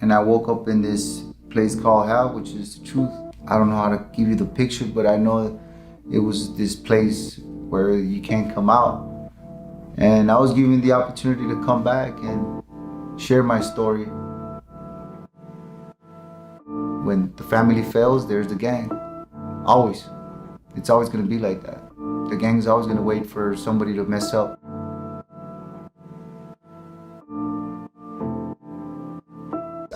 and I woke up in this place called hell, which is the truth. I don't know how to give you the picture, but I know it was this place where you can't come out. And I was given the opportunity to come back and share my story. When the family fails, there's the gang. Always. It's always gonna be like that. The gang's always gonna wait for somebody to mess up.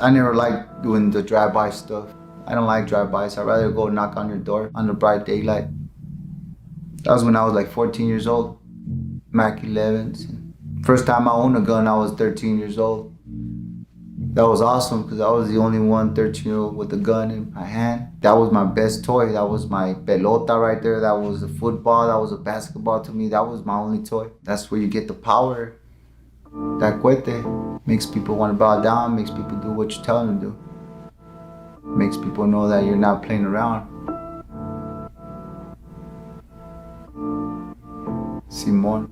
I never liked doing the drive-by stuff. I don't like drive-bys. I'd rather go knock on your door on the bright daylight. That was when I was like 14 years old. Mac 11s. First time I owned a gun, I was 13 years old. That was awesome because I was the only one 13-year-old with a gun in my hand. That was my best toy. That was my pelota right there. That was a football. That was a basketball to me. That was my only toy. That's where you get the power. That cohete makes people want to bow down, makes people do what you tell them to do. Makes people know that you're not playing around. Simon.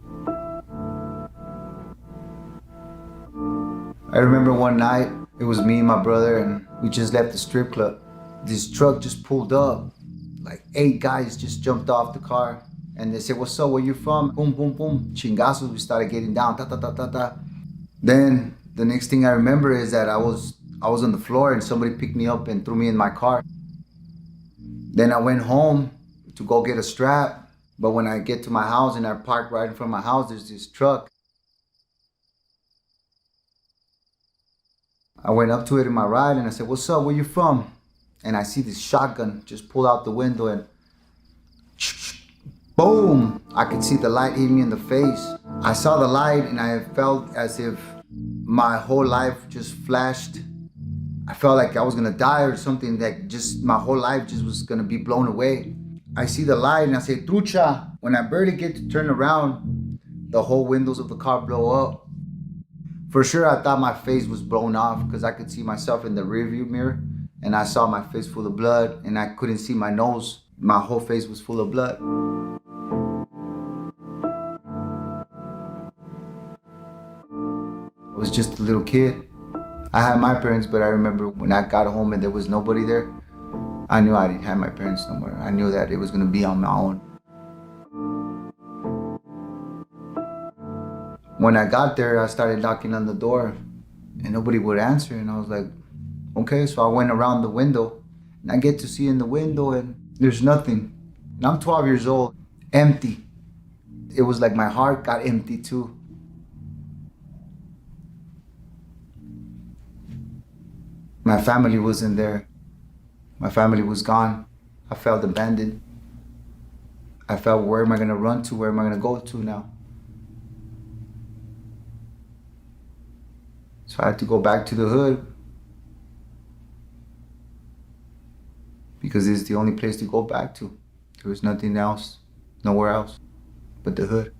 I remember one night, it was me and my brother, and we just left the strip club. This truck just pulled up. Like 8 guys just jumped off the car. And they said, "What's up, where you from?" Boom, boom, boom. Chingazos, we started getting down, ta, ta, ta, ta, ta. Then the next thing I remember is that I was on the floor and somebody picked me up and threw me in my car. Then I went home to go get a strap. But when I get to my house and I park right in front of my house, there's this truck. I went up to it in my ride and I said, "What's up, where you from?" And I see this shotgun just pull out the window and boom! I could see the light hit me in the face. I saw the light and I felt as if my whole life just flashed. I felt like I was gonna die or something, that just my whole life just was gonna be blown away. I see the light and I say, "Trucha." When I barely get to turn around, the whole windows of the car blow up. For sure, I thought my face was blown off because I could see myself in the rearview mirror and I saw my face full of blood and I couldn't see my nose. My whole face was full of blood. I was just a little kid. I had my parents, but I remember when I got home and there was nobody there, I knew I didn't have my parents no more. I knew that it was gonna be on my own. When I got there, I started knocking on the door and nobody would answer. And I was like, okay, so I went around the window and I get to see in the window and there's nothing. And I'm 12 years old, empty. It was like my heart got empty too. My family wasn't there. My family was gone. I felt abandoned. I felt, where am I gonna run to? Where am I gonna go to now? So I had to go back to the hood because it's the only place to go back to. There was nothing else, nowhere else but the hood.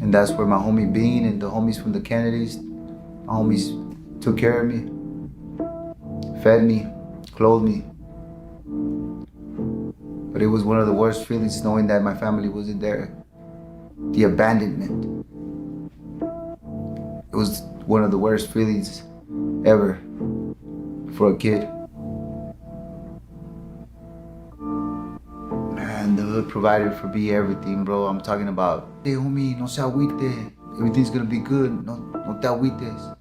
And that's where my homie Bean and the homies from the Kennedys, my homies took care of me, fed me, clothed me. But it was one of the worst feelings knowing that my family wasn't there. The abandonment. It was one of the worst feelings ever for a kid. Man, the hood provided for me everything, bro. I'm talking about, "Hey homie, no se agüite. Everything's gonna be good. No te agüites.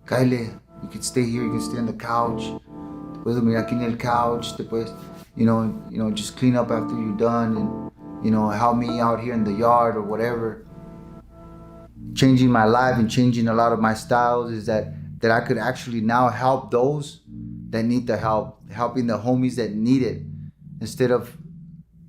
Kyle, you can stay here, you can stay on the couch. Te puedes dormir aquí en el couch. Te puedes, you know, just clean up after you're done and, help me out here in the yard or whatever." Changing my life and changing a lot of my styles is that I could actually now help those that need the help, helping the homies that need it. Instead of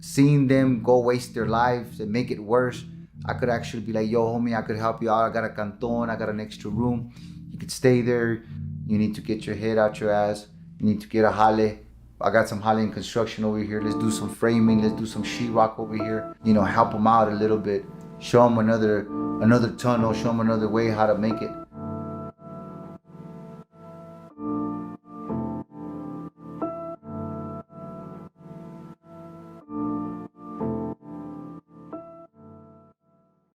seeing them go waste their lives and make it worse, I could actually be like, "Yo homie, I could help you out. I got a canton, I got an extra room. You could stay there. You need to get your head out your ass. You need to get a jale. I got some jale in construction over here. Let's do some framing. Let's do some sheetrock over here. Help them out a little bit. Show them another tunnel. Show them another way how to make it."